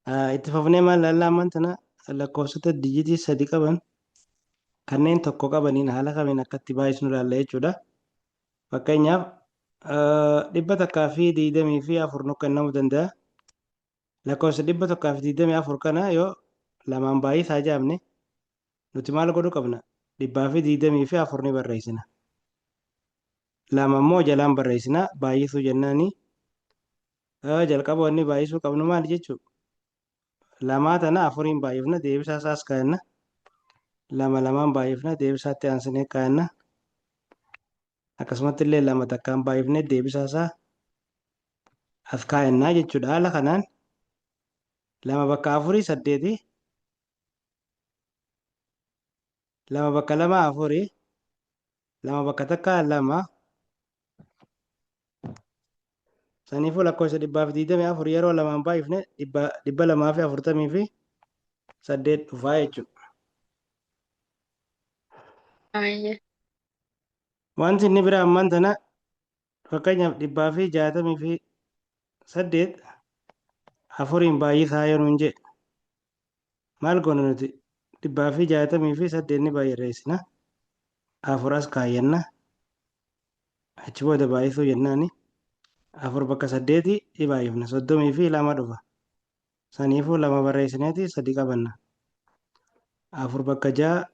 Itti fufnee maal laallaa ammaan tana lakkoofsota dijitii sadi qaban kanneen tokko qabaniin haala kamiin akka itti baay'isnu ilaalla jechuudha. Fakkeenyaaf 124 nu kennamuu danda'a. Lakkoofsa 124 kana yoo lamaan baay'isaa jaamne nuti maal godhuu qabna? 124 ni barreessina. Lama immoo jalaan barreessina baay'isuu jennaani. Jalqaba wanni baay'isuu qabnu maal jechuudha? Lamaa tana afuriin baay'ifna deebisaa isaas kaa'anna. Lama lamaan baay'ifna deebisaatti aansinee kaa'anna. Akkasumatti illee lama takkaan baay'ifnee deebisaa isaa as kaa'annaa jechuudha. Haala kanaan lama bakka afurii 8, lama bakka lama afurii, lama bakka takka 2. Saniifuu lakkoofsa 124 yeroo lamaan baay'ifne 248 dhufaa jechuudha. Ayye. Wanti inni biraa ammaan tana fakkeenyaaf 168 afuriin baay'isaa yoo nuun jedhe maal goona nuti 168 ni barreessina. Afur as kaayyanna. Achi booda baay'isuu jennaani. Afur bakka 8 ni baay'ifna 32 dhufa. Saniifuu lama barreessineeti 3 qabanna. Afur bakka 6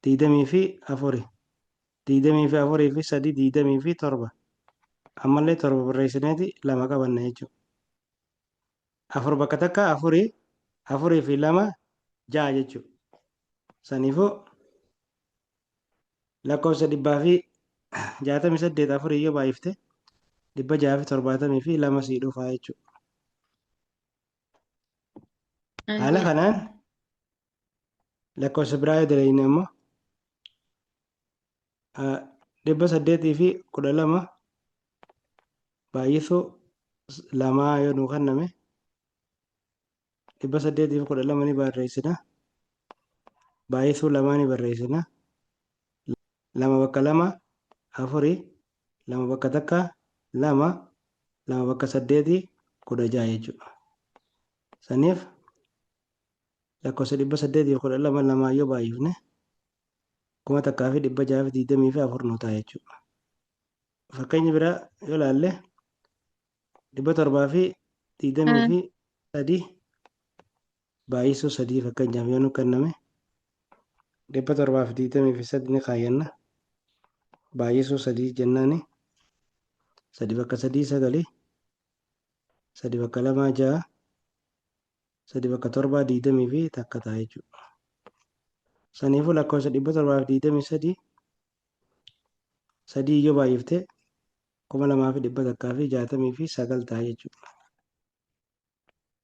24 24 fi 3 27 ammallee 7 barreessineeti 2 qabanna jechuudha. Afur bakka takka 4 fi 2 6 jechuudha. Saniifuu lakkoofsa 168 afurii yoo baay'ifte 670 fi 2 sii dhufaa jechuudha. Haala Ayye. kanaan lakkoofsa biraa yoo dalagne immoo 800 fi 12 baay'isuu lamaa yoo nuu kenname 800 fi 12 ni barreessina. Baay'isuu lamaa ni barreessina. Lama bakka 2 afurii, lama bakka takka 2, lama bakka 8 16 jechuudha. Saniif lakkoofsa 800 fi 12 lamaa yoo baay'ifne 1624 nu ta'a jechuudha. Fakkeenya biraa yoo ilaalle 723 baay'isuu 3 fakkeenyaaf yoo nu kenname 723 ni kaayyanna. Baay'isuu 3 jennaani. 3 bakka 3 9, 3 bakka 2 6, 3 bakka 7 20 fi takka ta'a jechuudha. Saniifuu lakkoofsa 723 sadii yoo baay'ifte 2169 ta'a jechuudha.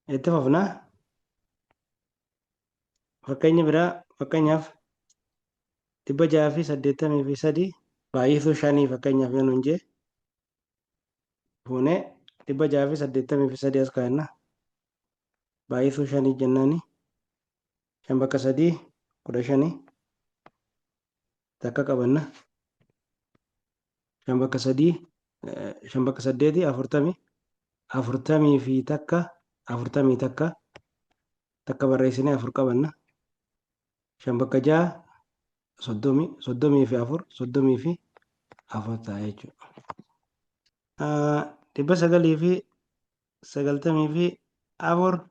Itti fufnaa fakkeenya biraa fakkeenyaaf 683 baay'isuu 5 fakkeenyaaf yoo nuun jee fuunee 683 as kaa'anna. Baay'isuu 5 jennaani. 5 bakka 3 15 takka qabanna. 5 bakka 3 5 bakka 8 40 40 fi takka 40 takka barreessinee 4 qabanna. 5 bakka 6 30 fi 4 30 fi 4 ta'a jechuudha. 900 fi 90 fi 4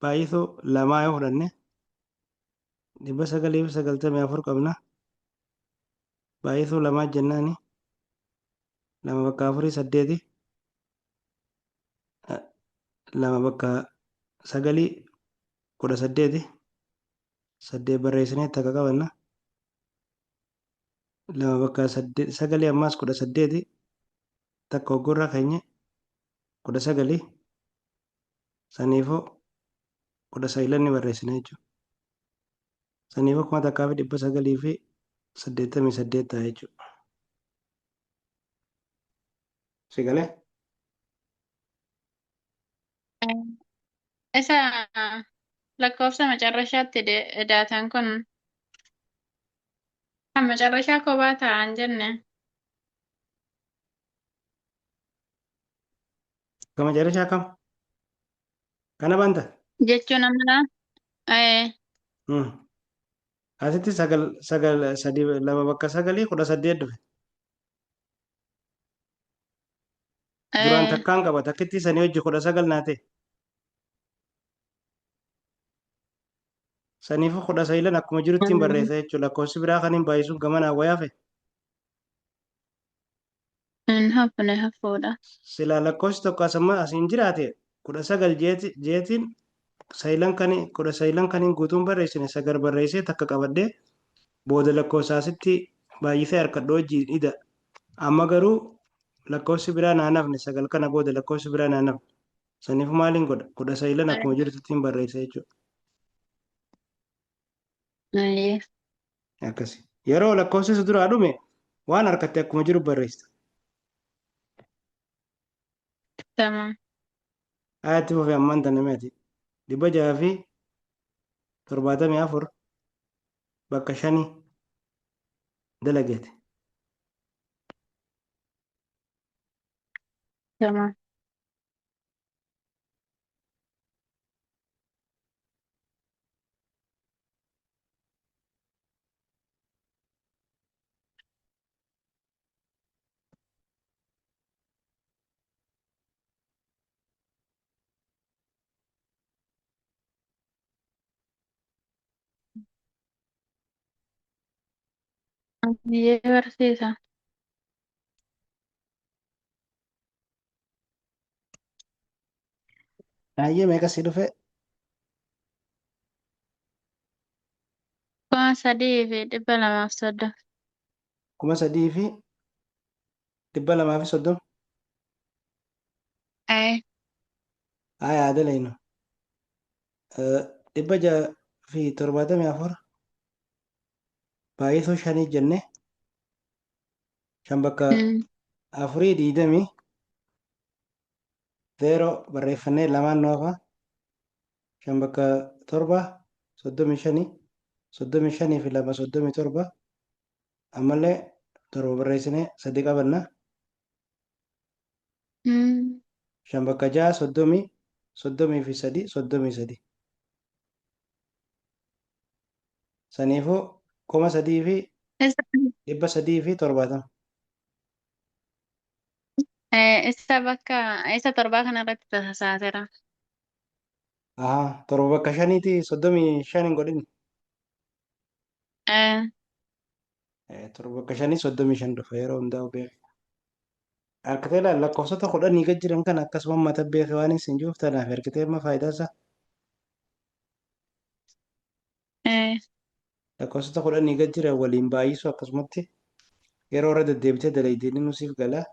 baay'isuu lamaa yoo fudhanne 900 fi 94 qabna. Baay'isuu lamaa jennaani. 2 bakka 4 8, 2 bakka 9 18 8 barreessinee takka qabanna. 2 bakka 9 ammaas 18 takka hoggorra keenya 19 saniifuu 19 ni barreessina jechuudha. Saniifuu 1900 fi 88 ta'a jechuudha. Si galee? Isa lakkoofsa macarrashaatti daatan kun kan macarrashaa kophaa ta'an jenne. Kan macarrashaa kam? Kana banta. jechuun amma Hmm. Asitti sagal sadii lama bakka sagalii 18 dhufe. Duraan eh, takkaan qaba takkitti sanii hojii 19 naa ta'e. Saniifuu 19 akkuma jirutti hin mm, barreessa jechuudha. Lakkoofsi biraa kan hin baay'isuuf gamanaa wayaafe. hin hafne hafuudha. Silaa lakkoofsi tokko asiin jiraate 19 jeetiin sayilan kan 19 kan hin guutuun barreessine sagal barreessee takka qabadhee booda lakkoofsaasitti baay'isee harkadhoo wajjin ida. Amma garuu lakkoofsi biraa naa nafne sagal kana booda lakkoofsi biraa naa nafne. Saniifuu maaliin godha? 19 akkuma jirutti hin barreessa jechuudha. Ayyee, Akkasi. Yeroo lakkoofsi isa duraa dhume waan harkatte akkuma jiru barreessa. tamam. Ayyaatti fufee ammaan tana meeti. 674 bakka 5 dalageeti. Tamam. Ayyee barsiisa. Ayyee meeqasii dhufe? 230. 3,230. Eh, Aya adalayno. 674 baay'isuu 5 jenne 5 bakka mm, 4 0 barreeffannee lamaan noofa 5 bakka 7 35 35 fi 2 37 ammallee 7 barreessinee 3 qabanna mm. 5 bakka 6 30 30 fi 3 33 saniifuu 3,000 fi Isa, 370. isa bakka, isa torbaa kana irratti tasaaseera. Ahaa 7 bakka 5ti 35 hin godhin. Eh, 7 bakka 5 35 dhufa yeroo hundaa'u beeku. Harkitee ilaali lakkoofsota 10 gad jiran kan akkasuma mata beekee waan isin jiruuf tanaaf harkitee amma faayidaa isaa eh, lakkoofsota 10 gad jiran waliin baay'isu akkasumatti yeroo irra deddeebitee dalaydeen nusiif galaa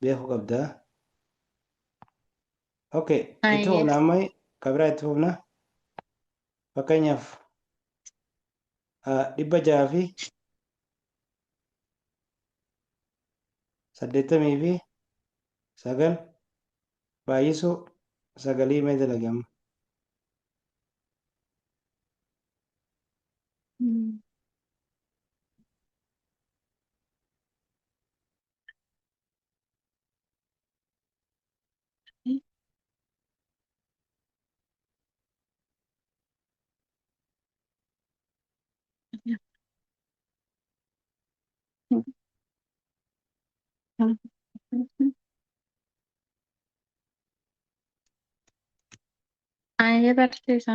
beekuu qabda. Okay, itti ayyee. fufna amma kabiraa itti fufna fakkeenyaaf 600 fi 80 fi 9 baay'isu 9 mee dalagama. Mm. Ayyee barsiisa.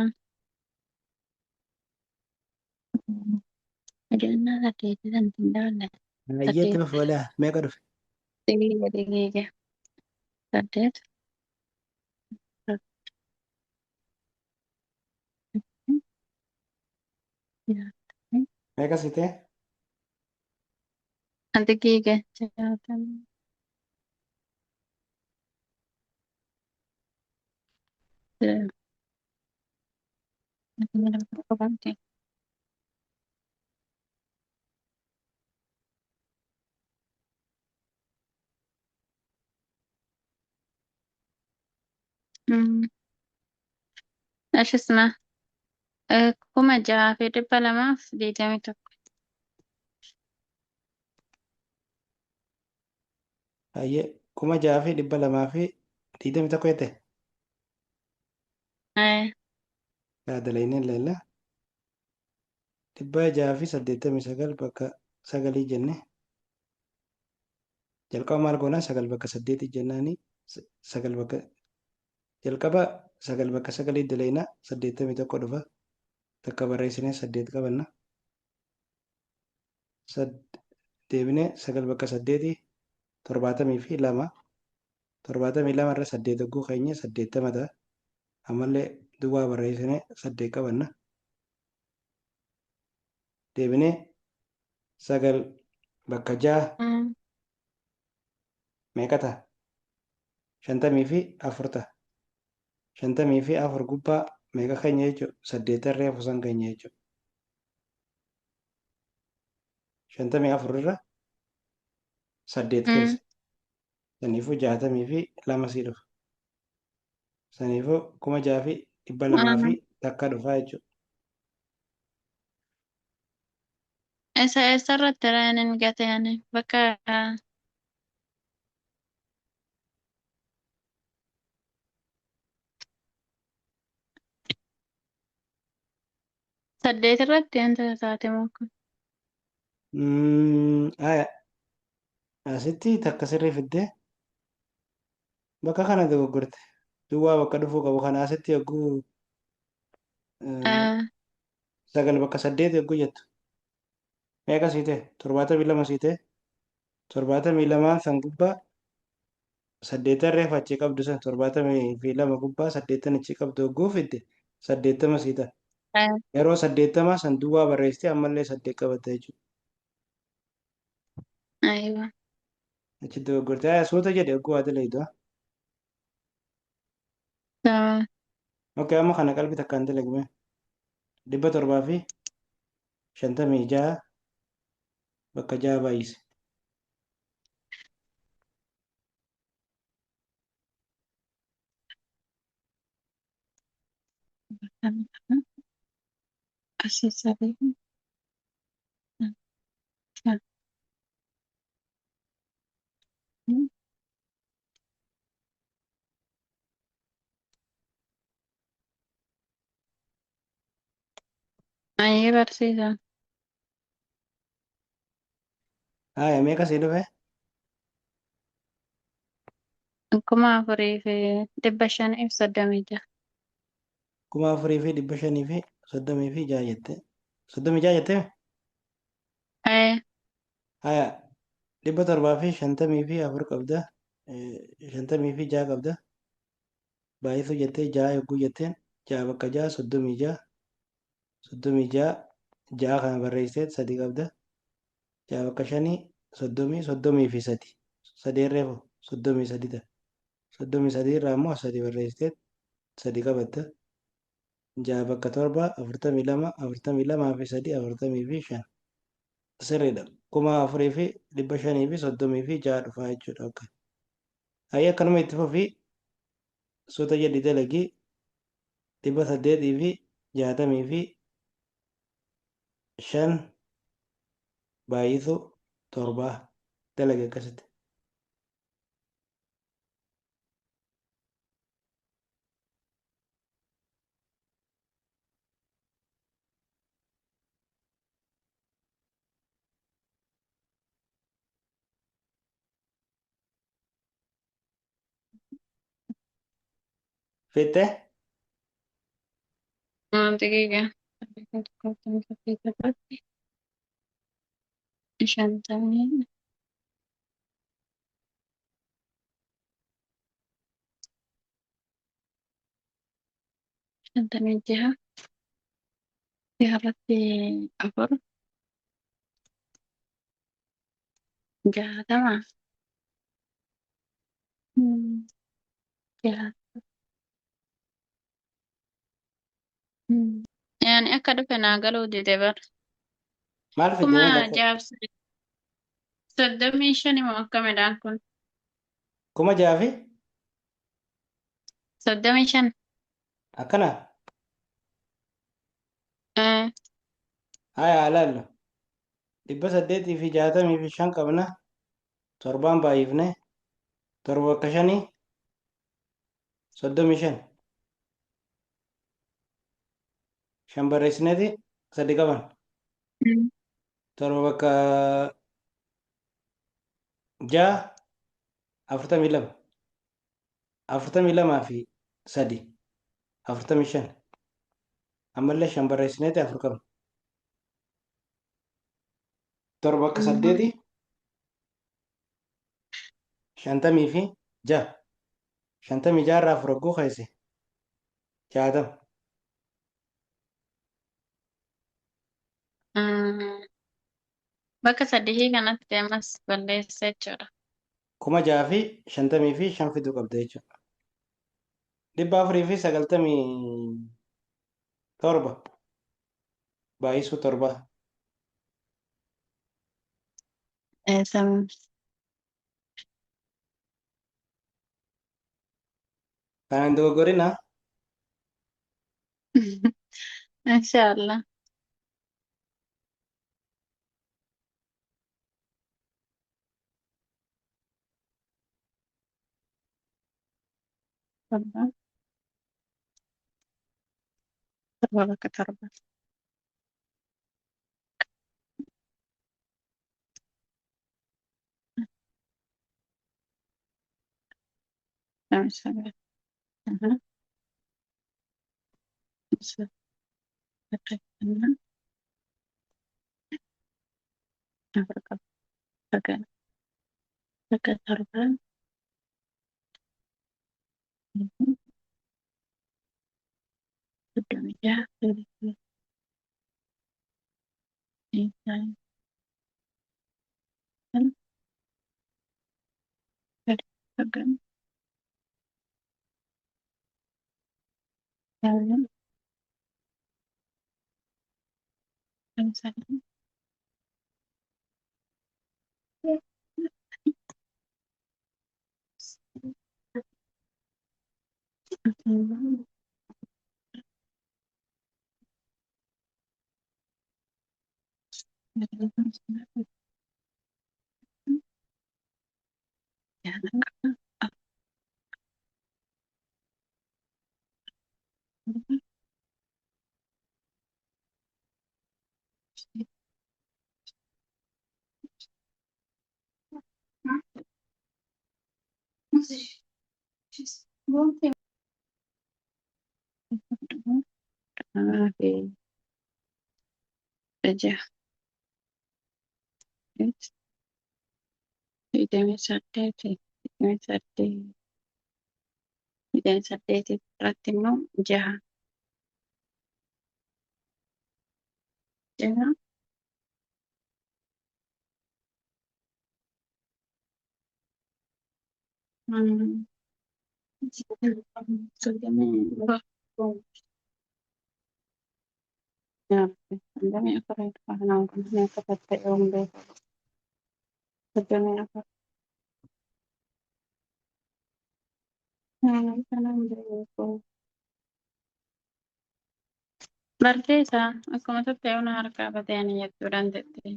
Ijoolleen saddeetii santiin dabalee. Iyyeetti Saddeet. fufu walaa meeqa dhufe? Digiga. Saddeet. Meeqa sitee? Digiga. Jaatamii. ايش اسمه 6,221. Iyyee 6,221 jette. Ee, Yaadalayneen leella. 689 bakka sagalii jenne. Jalqaba maal goonaa? 9 bakka 8 jennaani. Sagal bakka jalqaba 9 bakka sagalii dalaynaa 81 dhufa. Takka barreessinee 8 qabanna. Deebinee 9 bakka 8 72. 72 irra 8 hogguu keenya 80 ta'a. Ammallee duwwaa barreessinee 8 qabanna. Deebinee 9 bakka 6 mm, meeqa ta'a? 54 ta'a. 54 gubbaa meeqa keenya jechuudha? 8 reefu san keenya jechuudha. 54 irra 8 keessa. mm, Saniifuu 62 sii dhufa. Saniifuu 6,200 fi mm. takka dhufaa jechuudha. Eessarratti raanin gate ani bakka saddeet irratti wanta taate mukun. Aya asitti takka sirrii fiddee bakka kana dogoggorte. Duwwaa bakka dhufuu qabu kana asitti yogguu 9 bakka 8 yogguu jettu. Meeqa sii ta'e? 72 sii ta'e? 72 san gubbaa 8 reefa achi qabdu san 72 gubbaa 8 achi qabdu yogguu fidde 80 sii ta'a. Yeroo 80 san duwwaa barreessite ammallee 8 qabatta jechuudha. Aywa. Achi dogoggorte. Aya suuta jedhe yogguu waa dalayidu. Tamam. Oke amma kana qalbii takkaan dalagme. 756 bakka 6 baay'ise. Asii sadii. Ayyee barsiisa. Aya meeqa sii dhufe? 4,536. 4,536 jette. 36 jette? Ee, Aya 754 qabda. 56 qabda. Baay'isuu jettee 6 yogguu jetteen 6 bakka 6 36 36 6 kana barreessiteet 3 qabda. 6 bakka 5 30 fi 3 3 reefu 33 ta'a. 33 irraa immoo 3 barreessiteet 3 qabatta. 6 bakka 7 42 42 fi 3 40 fi 5 sirriidha. 4,500 fi 30 fi 6 dhufaa jechuudha. Okay. Ayyi akkanuma itti fufii suuta jedhi dalagii 800 fi 60 fi 5 baay'isuu 7 dalage akkasitti. Fitte daqiiqa. Shantamii. Shantamii jaha. Jaarratti afur. Jaatama. Jaha. Yani akka dhufe naa galuu dide bara. maal fitte Kuma mee lakko jaabsa 35 moo akkamidhaan kun? 6,000 fi 35. akkana Eh, haa ilaallu 865 fi 5 qabna 7 baay'ifne 7 bakka 5 35 shan barreessineeti sadi qaban. Mm. Torba bakka ja'a 42. 42 fi sadi 45. Ammallee shan barreessineeti afur qabna. Torba bakka Mhm. saddeeti 50 fi ja'a. 56 irraa afur hogguu keesse 60. Mm. Bakka sadii kanatti ammas balleessa jechuudha. 6,000 fi 50 fi 5 fiduu qabda jechuudha. 400 fi 97 baay'isuu torba. Eessa? Kanaan dogoggorina Inshallah. Torba. Torba bakka torba. Lama sagal. Aha. Bakka enam. Afur qaba. Sagal. Bakka torba. Mhm. Soddomii jaha. Sagal. Sagal. Sagal. Sagal. Saja. Hidamii saddeeti. Hidamii saddeeti. Hidamii saddeeti irratti immoo jaha. Jaha. Hmm. Soddomii soddomii afur kanaan kun akka ta'e hin beeku. Soddomii afur. Kanaan beeku. Barreessa akkuma ta'e na harkaa batee ani jechuu dandeetti.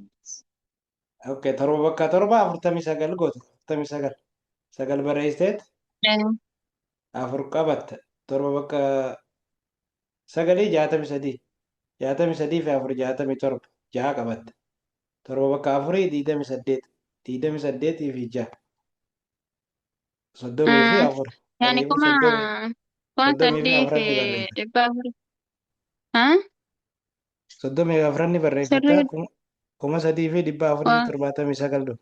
ok torba bakka torba 49 goote 49 sagal barreessiteet afur qabatta. Torba bakka sagalii 63 63 fi afur 67 jaha qabatta. Torba bakka afurii 28 28 fi jaha 30 fi afur Yani sanii fi kuma 30 fi sadii fi afran ni barreessa. dhibba afur. Haa? 30 fi afran ni barreeffata Sirrii 3,479.